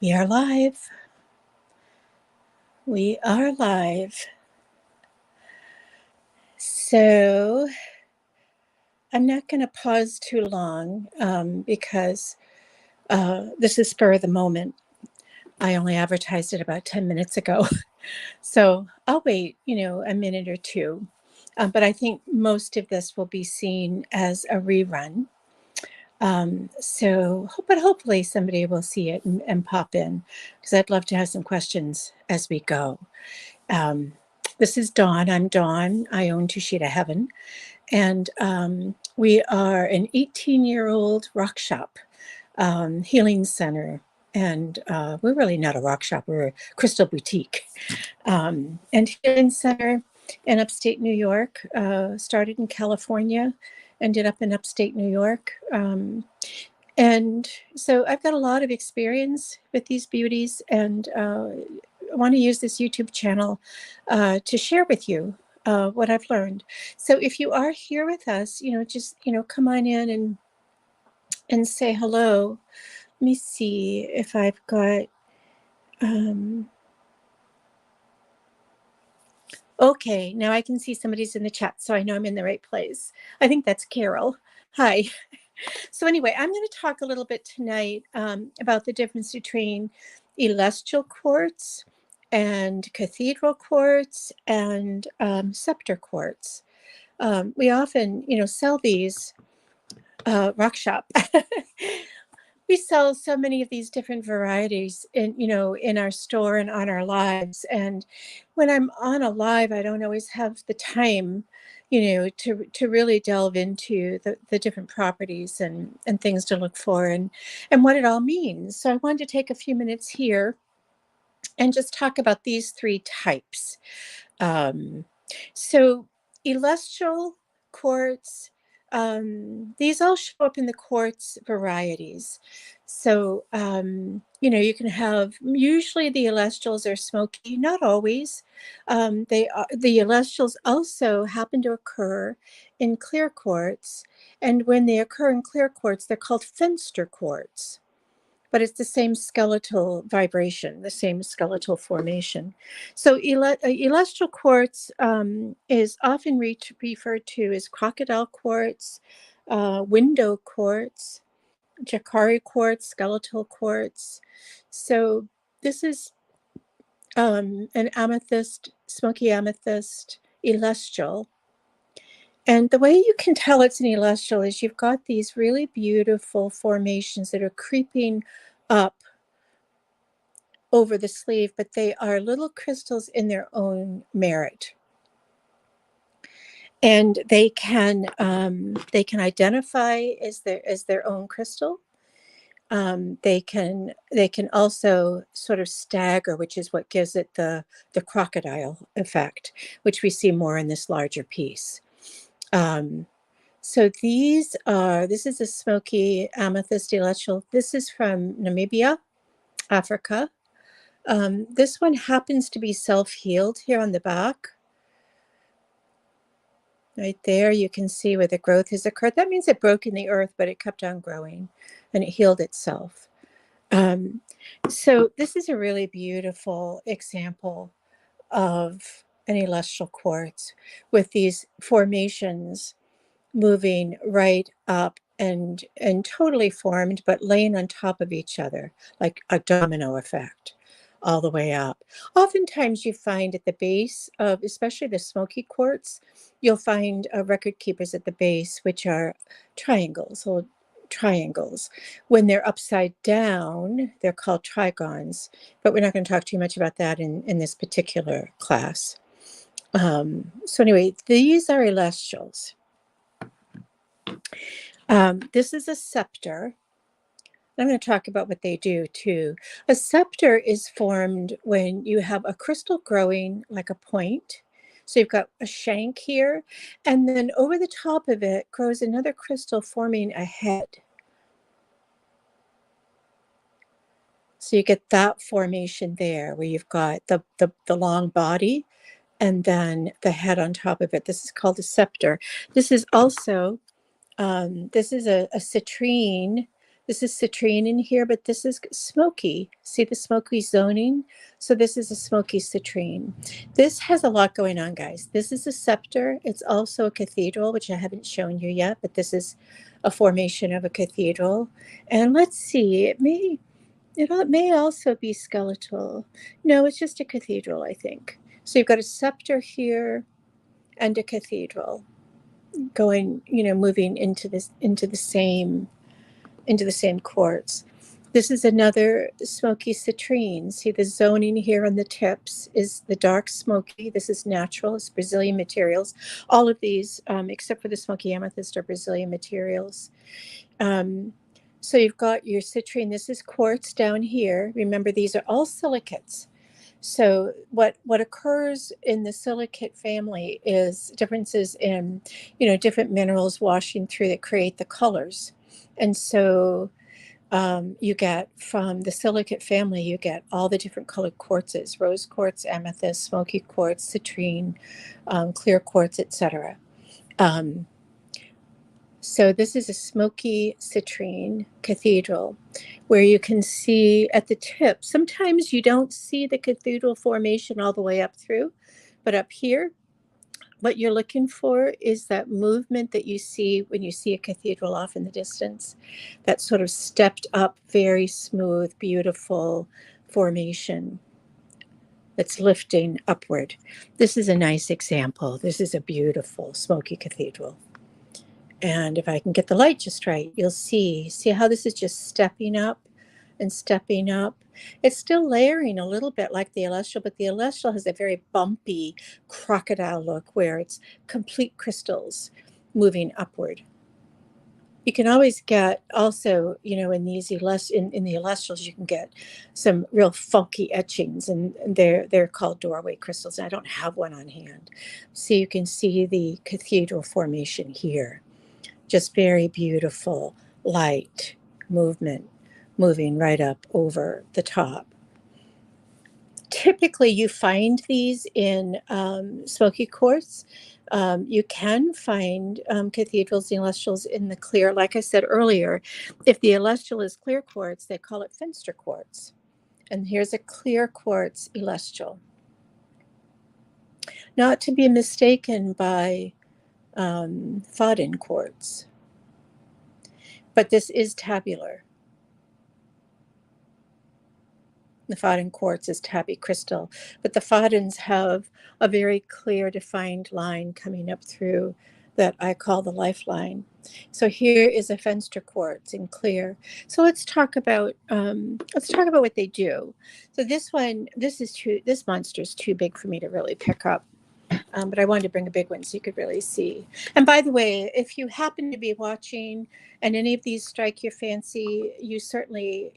We are live. We are live. So I'm not going to pause too long because this is spur of the moment. I only advertised it about 10 minutes ago. So I'll wait, a minute or two. But I think most of this will be seen as a rerun. But hopefully somebody will see it and pop in, because I'd love to have some questions as we go. This is Dawn. I'm Dawn. I own Tushita Heaven. And we are an 18-year-old rock shop, healing center. And we're really not a rock shop. We're a crystal boutique. And healing center in upstate New York, started in California, ended up in upstate New York. And so I've got a lot of experience with these beauties, and I want to use this YouTube channel to share with you what I've learned. So if you are here with us, just, come on in and say hello. Let me see if I've got, okay, now I can see somebody's in the chat, so I know I'm in the right place. I think that's Carol. Hi. So anyway, I'm going to talk a little bit tonight about the difference between elestial quartz and cathedral quartz and scepter quartz. We often, sell these rock shop. We sell so many of these different varieties in our store and on our lives. And when I'm on a live, I don't always have the time, to really delve into the different properties and things to look for and what it all means. So I wanted to take a few minutes here and just talk about these three types. So elestial quartz, these all show up in the quartz varieties. So, you can have, usually the elestials are smoky, not always. The elestials also happen to occur in clear quartz. And when they occur in clear quartz, they're called fenster quartz. But it's the same skeletal vibration, the same skeletal formation. So elestial quartz is often referred to as crocodile quartz, window quartz, jacari quartz, skeletal quartz. So this is an amethyst, smoky amethyst, elestial. And the way you can tell it's an elestial is you've got these really beautiful formations that are creeping up over the sleeve, but they are little crystals in their own merit. And they can identify as their own crystal. They can also sort of stagger, which is what gives it the crocodile effect, which we see more in this larger piece. So this is a smoky amethyst elestial. This is from Namibia, Africa. This one happens to be self-healed here on the back. Right there, you can see where the growth has occurred. That means it broke in the earth, but it kept on growing and it healed itself. So this is a really beautiful example of an elestial quartz with these formations moving right up and totally formed, but laying on top of each other like a domino effect all the way up. Oftentimes you find at the base of, especially the smoky quartz, you'll find record keepers at the base, which are triangles, little triangles. When they're upside down, they're called trigons, but we're not going to talk too much about that in this particular class. So anyway, these are elestials. This is a scepter. I'm going to talk about what they do too. A scepter is formed when you have a crystal growing like a point. So you've got a shank here, and then over the top of it grows another crystal forming a head. So you get that formation there where you've got the long body and then the head on top of it. This is called a scepter. This is also, this is a citrine This is citrine in here, but this is smoky. See the smoky zoning? So this is a smoky citrine. This has a lot going on, guys. This is a scepter. It's also a cathedral, which I haven't shown you yet, but this is a formation of a cathedral. And let's see, it may also be skeletal. No, it's just a cathedral, I think. So you've got a scepter here and a cathedral going, moving into the same quartz. This is another smoky citrine. See the zoning here on the tips is the dark smoky. This is natural. It's Brazilian materials. All of these, except for the smoky amethyst, are Brazilian materials. So you've got your citrine. This is quartz down here. Remember, these are all silicates. So what occurs in the silicate family is differences in, different minerals washing through that create the colors. And so you get from the silicate family, you get all the different colored quartzes: rose quartz, amethyst, smoky quartz, citrine, clear quartz, etc. So this is a smoky citrine cathedral where you can see at the tip. Sometimes you don't see the cathedral formation all the way up through, but up here, what you're looking for is that movement that you see when you see a cathedral off in the distance, that sort of stepped up, very smooth, beautiful formation that's lifting upward. This is a nice example. This is a beautiful smoky cathedral. And if I can get the light just right, you'll see how this is just stepping up and stepping up. It's still layering a little bit like the elestial, but the elestial has a very bumpy crocodile look where it's complete crystals moving upward. You can always get also, in these in the elestials, you can get some real funky etchings, and they're called doorway crystals. I don't have one on hand. So you can see the cathedral formation here. Just very beautiful, light movement, moving right up over the top. Typically, you find these in smoky quartz. You can find cathedrals and elestials in the clear. Like I said earlier, if the elestial is clear quartz, they call it fenster quartz. And here's a clear quartz elestial. Not to be mistaken by Fadin quartz. But this is tabular. The Fadin quartz is tabby crystal, but the Fadins have a very clear, defined line coming up through that I call the lifeline. So here is a fenster quartz in clear. So let's talk about what they do. So this monster is too big for me to really pick up. But I wanted to bring a big one so you could really see. And by the way, if you happen to be watching and any of these strike your fancy, you certainly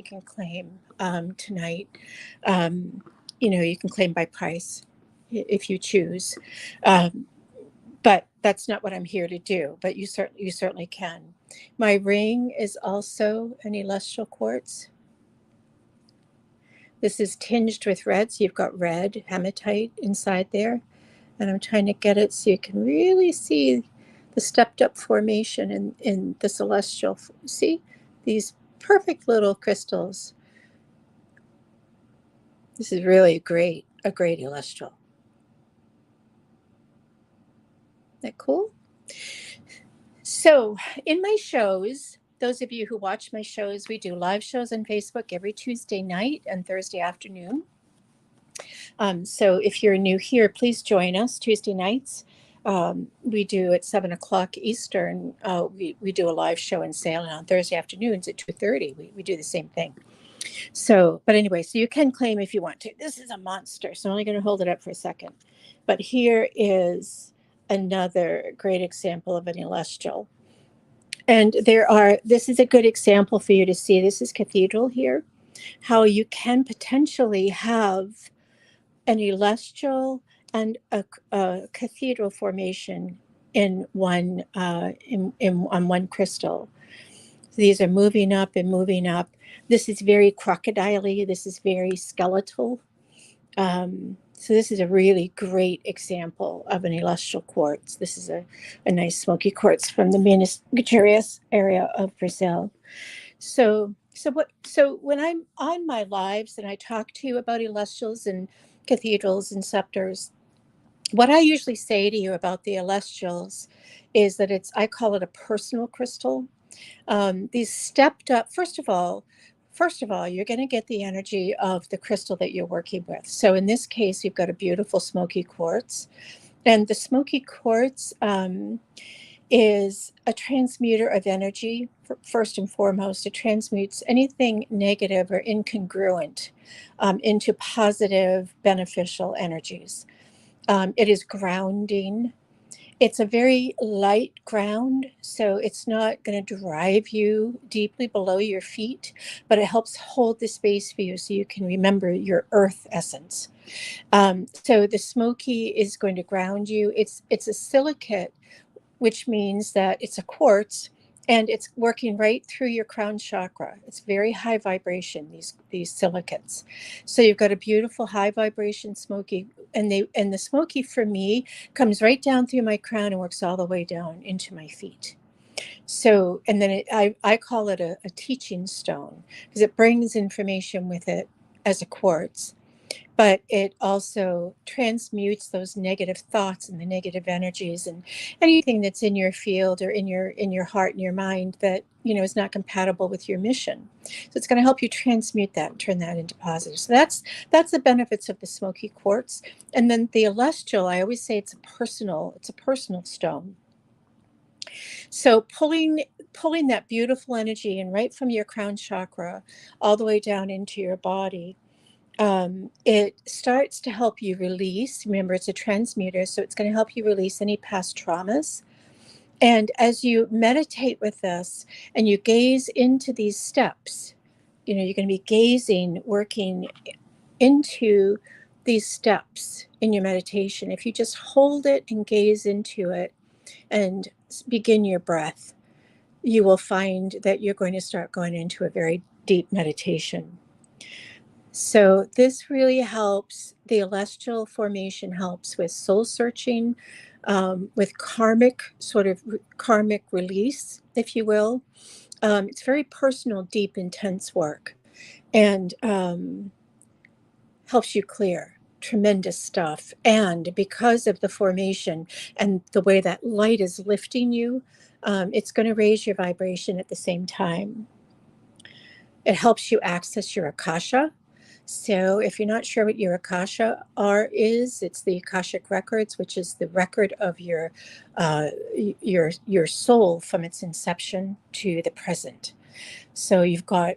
can claim tonight. You can claim by price if you choose. But that's not what I'm here to do. But you certainly can. My ring is also an elestial quartz. This is tinged with red, so you've got red hematite inside there. And I'm trying to get it so you can really see the stepped up formation in the celestial. See these perfect little crystals. This is really a great celestial. Isn't that cool? So in my shows, those of you who watch my shows, we do live shows on Facebook every Tuesday night and Thursday afternoon. So if you're new here, please join us Tuesday nights. We do at 7:00 Eastern. We do a live show in Salem. On Thursday afternoons at 2:30. We do the same thing. So, but anyway, so you can claim if you want to. This is a monster, so I'm only going to hold it up for a second. But here is another great example of an elestial. And this is a good example for you to see. This is cathedral here. How you can potentially have an elestial and a cathedral formation in one on one crystal. So these are moving up and moving up. This is very crocodile-y. This is very skeletal. So this is a really great example of an elestial quartz. This is a nice smoky quartz from the Minas Gerais area of Brazil. So when I'm on my lives and I talk to you about celestials and cathedrals and scepters, what I usually say to you about the celestials is that I call it a personal crystal. These stepped up, first of all, you're going to get the energy of the crystal that you're working with. So in this case, you've got a beautiful smoky quartz. And the smoky quartz is a transmuter of energy. First and foremost, it transmutes anything negative or incongruent into positive, beneficial energies. It is grounding. It's a very light ground, so it's not going to drive you deeply below your feet, but it helps hold the space for you so you can remember your earth essence. So the smoky is going to ground you. It's a silicate, which means that it's a quartz and it's working right through your crown chakra. It's very high vibration, these silicates. So you've got a beautiful high vibration smoky, and the smoky for me comes right down through my crown and works all the way down into my feet. So, and then I call it a teaching stone because it brings information with it as a quartz, but it also transmutes those negative thoughts and the negative energies and anything that's in your field or in your heart and your mind that is not compatible with your mission. So it's going to help you transmute that and turn that into positive. So that's the benefits of the smoky quartz. And then the celestial, I always say it's a personal stone. So pulling that beautiful energy in right from your crown chakra all the way down into your body, it starts to help you release. Remember, it's a transmuter, so it's going to help you release any past traumas. And as you meditate with this and you gaze into these steps, you're going to be gazing, working into these steps in your meditation. If you just hold it and gaze into it and begin your breath, you will find that you're going to start going into a very deep meditation. So this really helps. The celestial formation helps with soul searching, with karmic release, if you will. It's very personal, deep, intense work, and helps you clear tremendous stuff. And because of the formation and the way that light is lifting you, it's going to raise your vibration at the same time. It helps you access your Akasha. So if you're not sure what your Akasha is, it's the Akashic records, which is the record of your soul from its inception to the present. So you've got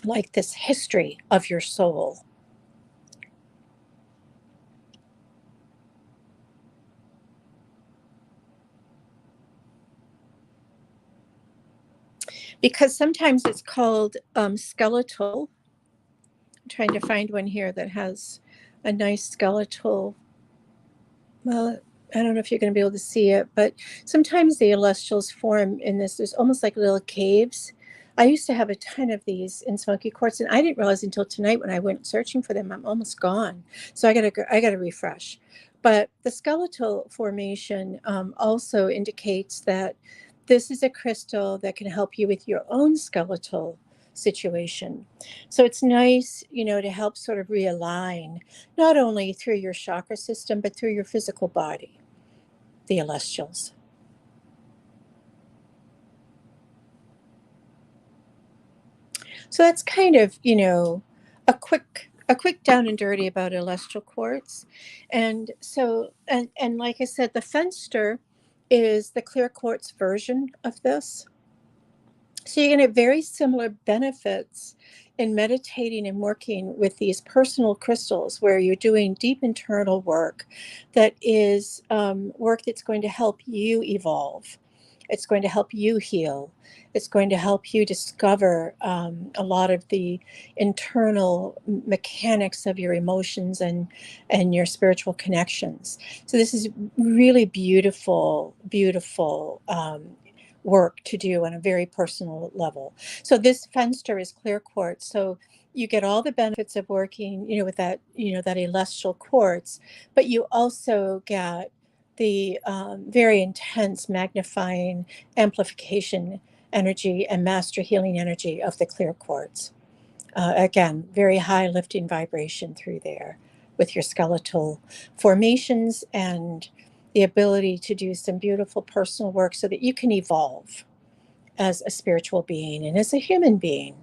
like this history of your soul. Because sometimes it's called skeletal. I'm trying to find one here that has a nice skeletal. Well, I don't know if you're going to be able to see it, but sometimes the celestials form in this. There's almost like little caves. I used to have a ton of these in smoky quartz, and I didn't realize until tonight when I went searching for them, I'm almost gone. So I gotta refresh. But the skeletal formation also indicates that this is a crystal that can help you with your own skeletal situation. So it's nice, to help sort of realign not only through your chakra system, but through your physical body, the celestials. So that's kind of, a quick down and dirty about celestial quartz. And so, and like I said, the fenster is the clear quartz version of this. So you're going to have very similar benefits in meditating and working with these personal crystals where you're doing deep internal work that is work that's going to help you evolve. It's going to help you heal. It's going to help you discover a lot of the internal mechanics of your emotions and your spiritual connections. So this is really beautiful, beautiful work to do on a very personal level. So this fenster is clear quartz. So you get all the benefits of working, with that celestial quartz, but you also get the very intense magnifying amplification energy and master healing energy of the clear quartz. Again, very high lifting vibration through there with your skeletal formations and the ability to do some beautiful personal work so that you can evolve as a spiritual being and as a human being.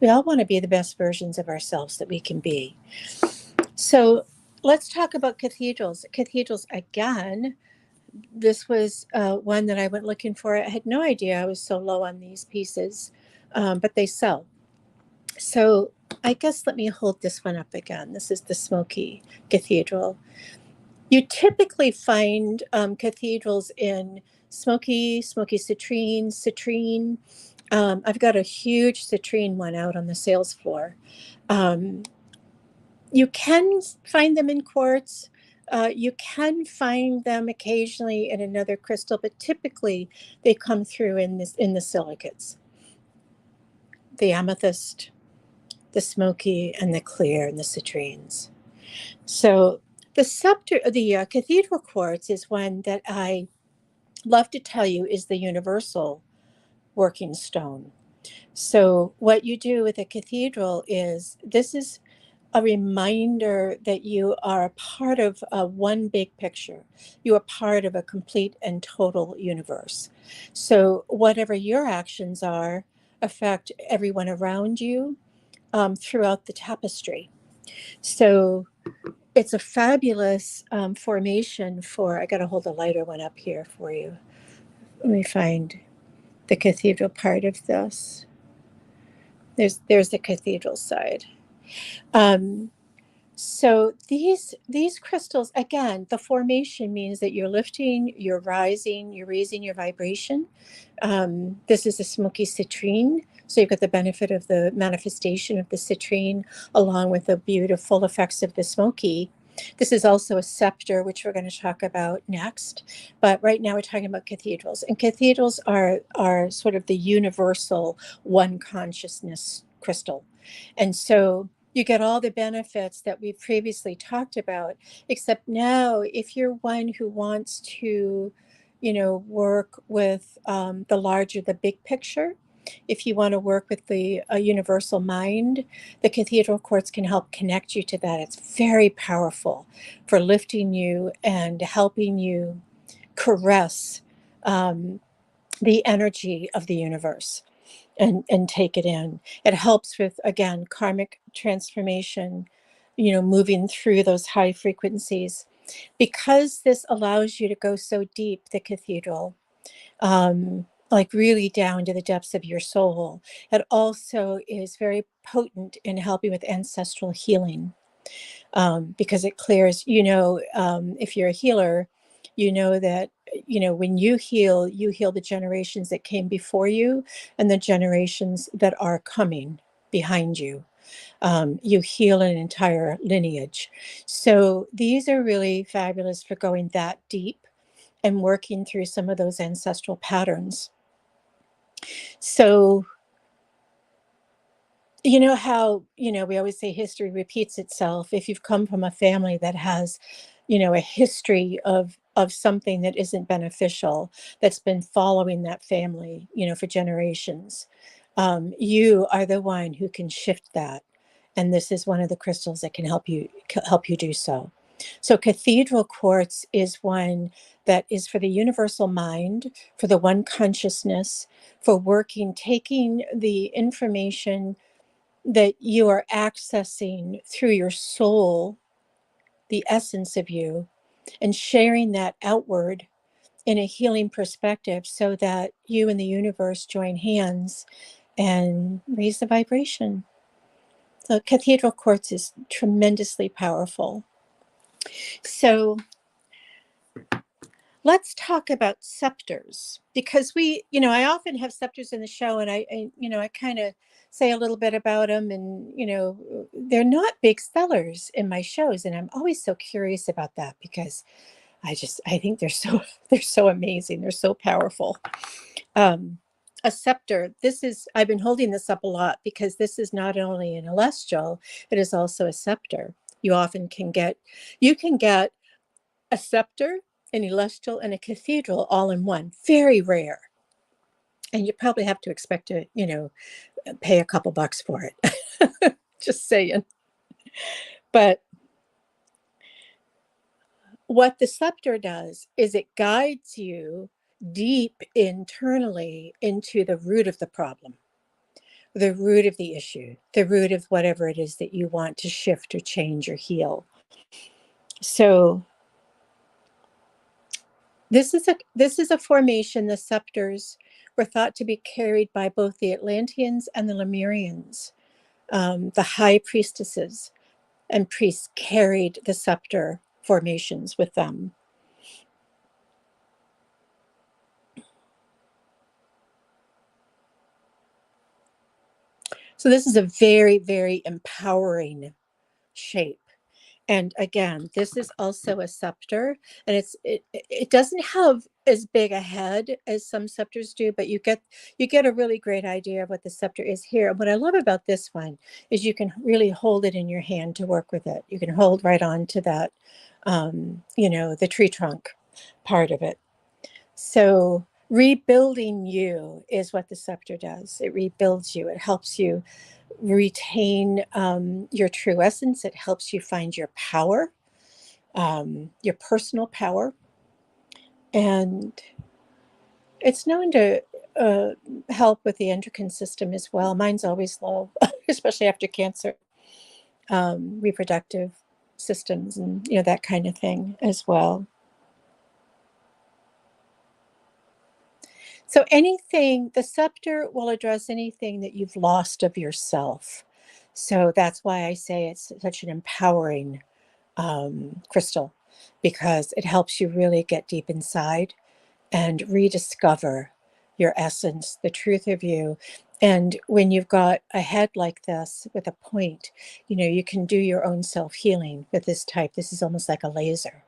We all want to be the best versions of ourselves that we can be. So let's talk about cathedrals. Cathedrals, again, this was one that I went looking for. I had no idea I was so low on these pieces, but they sell. So I guess let me hold this one up again. This is the Smoky Cathedral. You typically find cathedrals in smoky citrine. I've got a huge citrine one out on the sales floor. You can find them in quartz. You can find them occasionally in another crystal, but typically they come through in the silicates, the amethyst, the smoky, and the clear, and the citrines. So the scepter, the cathedral quartz is one that I love to tell you is the universal working stone. So what you do with a cathedral is this is a reminder that you are a part of one big picture. You are part of a complete and total universe. So whatever your actions are affect everyone around you throughout the tapestry. So it's a fabulous formation for, I got to hold the lighter one up here for you. Let me find the cathedral part of this. There's the cathedral side. So these crystals, again, the formation means that you're lifting, you're rising, you're raising your vibration. This is a smoky citrine, so you've got the benefit of the manifestation of the citrine along with the beautiful effects of the smoky. This is also a scepter, which we're going to talk about next. But right now we're talking about cathedrals. And cathedrals are sort of the universal one consciousness crystal. And so you get all the benefits that we've previously talked about, except now if you're one who wants to, work with the big picture, if you want to work with the universal mind, the cathedral quartz can help connect you to that. It's very powerful for lifting you and helping you caress the energy of the universe and take it in. It helps with, again, karmic transformation, moving through those high frequencies. Because this allows you to go so deep, the cathedral, like really down to the depths of your soul. It also is very potent in helping with ancestral healing, because it clears, if you're a healer, that, when you heal the generations that came before you and the generations that are coming behind you. You heal an entire lineage. So these are really fabulous for going that deep and working through some of those ancestral patterns. So, you know how, we always say history repeats itself. If you've come from a family that has, a history of something that isn't beneficial, that's been following that family, for generations, you are the one who can shift that. And this is one of the crystals that can help you do so. So cathedral quartz is one that is for the universal mind, for the one consciousness, for working, taking the information that you are accessing through your soul, the essence of you, and sharing that outward in a healing perspective so that you and the universe join hands and raise the vibration. So cathedral quartz is tremendously powerful. So let's talk about scepters, because I often have scepters in the show, and I kind of say a little bit about them, and, they're not big sellers in my shows. And I'm always so curious about that because I think they're so amazing. They're so powerful. A scepter, I've been holding this up a lot because this is not only an elestial, it is also a scepter. You can get a scepter, an celestial, and a cathedral all in one. Very rare. And you probably have to expect to, pay a couple bucks for it. Just saying. But what the scepter does is it guides you deep internally into the root of the problem, the root of the issue, the root of whatever it is that you want to shift or change or heal. So this is a formation. The scepters were thought to be carried by both the Atlanteans and the Lemurians. The high priestesses and priests carried the scepter formations with them. So this is a very, very empowering shape. And again, this is also a scepter, and it doesn't have as big a head as some scepters do, but you get a really great idea of what the scepter is here. And what I love about this one is you can really hold it in your hand to work with it. You can hold right on to that, the tree trunk part of it. So rebuilding you is what the scepter does. It rebuilds you. It helps you retain your true essence. It helps you find your power, your personal power. And it's known to help with the endocrine system as well. Mine's always low, especially after cancer, reproductive systems, and that kind of thing as well. So the scepter will address anything that you've lost of yourself. So that's why I say it's such an empowering crystal, because it helps you really get deep inside and rediscover your essence, the truth of you. And when you've got a head like this with a point, you can do your own self-healing with this type. This is almost like a laser.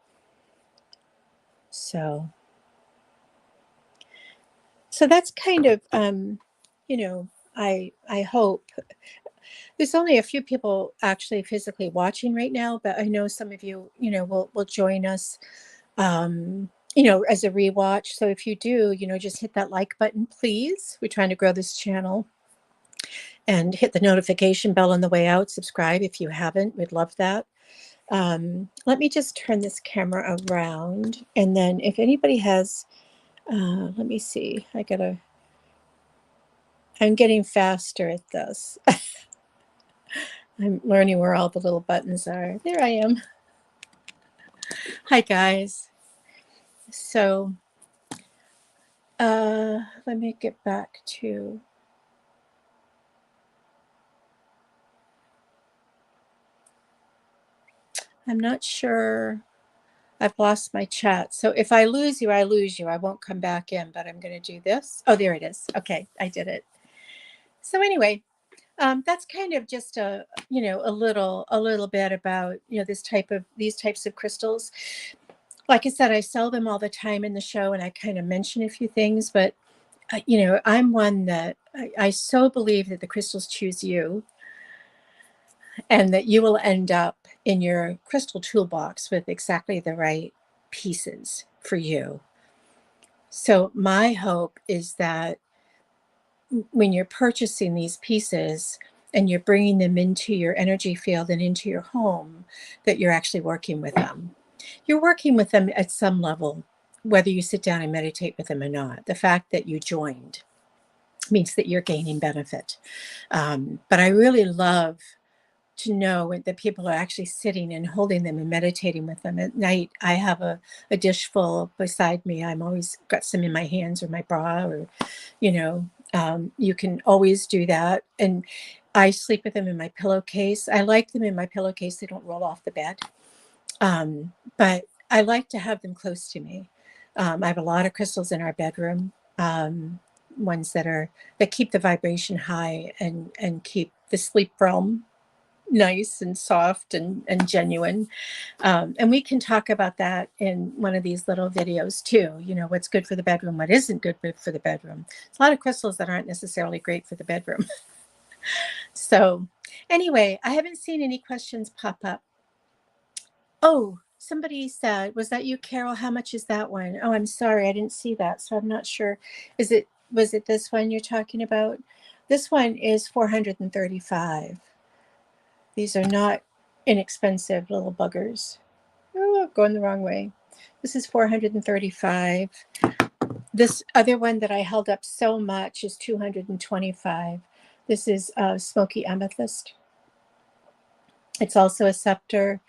So that's kind of, I hope there's only a few people actually physically watching right now, but I know some of you, will join us, as a rewatch. So if you do, just hit that like button, please. We're trying to grow this channel, and hit the notification bell on the way out. Subscribe if you haven't. We'd love that. Let me just turn this camera around, and then if anybody has, let me see. I'm getting faster at this. I'm learning where all the little buttons are. There I am. Hi, guys. So let me get back to... I'm not sure. I've lost my chat. So if I lose you, I lose you. I won't come back in, but I'm going to do this. Oh, there it is. Okay, I did it. So anyway, that's kind of just a little bit about these types of crystals. Like I said, I sell them all the time in the show, and I kind of mention a few things, but I'm one that I so believe that the crystals choose you, and that you will end up in your crystal toolbox with exactly the right pieces for you. So my hope is that when you're purchasing these pieces and you're bringing them into your energy field and into your home, that you're actually working with them. You're working with them at some level, whether you sit down and meditate with them or not. The fact that you joined means that you're gaining benefit. But I really love to know that people are actually sitting and holding them and meditating with them. At night, I have a dish full beside me. I'm always got some in my hands or my bra, or, you can always do that. And I sleep with them in my pillowcase. I like them in my pillowcase. They don't roll off the bed. But I like to have them close to me. I have a lot of crystals in our bedroom, ones that keep the vibration high and keep the sleep realm nice and soft and genuine. And we can talk about that in one of these little videos too. What's good for the bedroom, what isn't good for the bedroom. There's a lot of crystals that aren't necessarily great for the bedroom. So anyway, I haven't seen any questions pop up. Oh, somebody said, was that you, Carol? How much is that one? Oh, I'm sorry, I didn't see that. So I'm not sure. Is it was it this one you're talking about? This one is 435. These are not inexpensive little buggers. Oh, going the wrong way. This is 435. This other one that I held up so much is 225. This is smoky amethyst. It's also a scepter.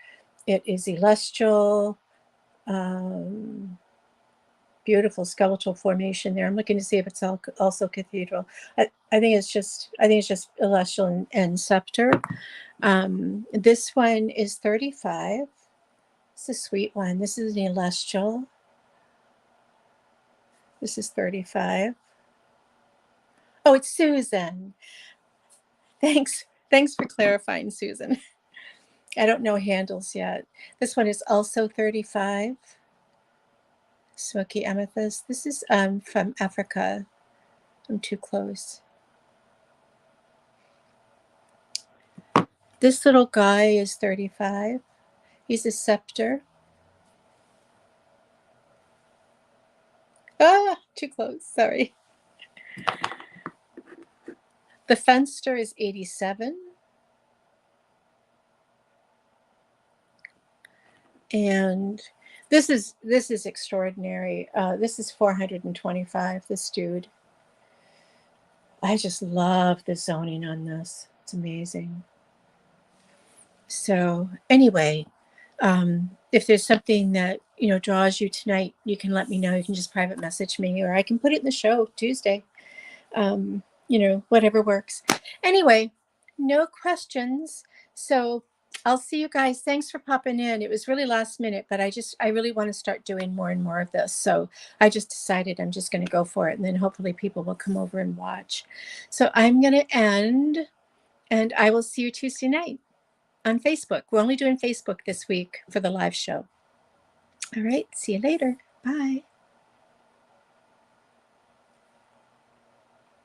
It is celestial. Beautiful skeletal formation there. I'm looking to see if it's also cathedral. I think it's just celestial and scepter. This one is 35. It's a sweet one. This is an celestial. This is 35. Oh, it's Susan. Thanks for clarifying, Susan. I don't know handles yet. This one is also 35. Smoky amethyst. This is from Africa. I'm too close. This little guy is 35. He's a scepter. Ah, too close. Sorry. The fenster is 87. And this is extraordinary. This is 425, this dude. I just love the zoning on this. It's amazing. So anyway, if there's something that, draws you tonight, you can let me know. You can just private message me, or I can put it in the show Tuesday. Whatever works. Anyway, no questions. So I'll see you guys. Thanks for popping in. It was really last minute, but I really want to start doing more and more of this. So I just decided I'm just going to go for it. And then hopefully people will come over and watch. So I'm going to end, and I will see you Tuesday night on Facebook. We're only doing Facebook this week for the live show. All right. See you later. Bye.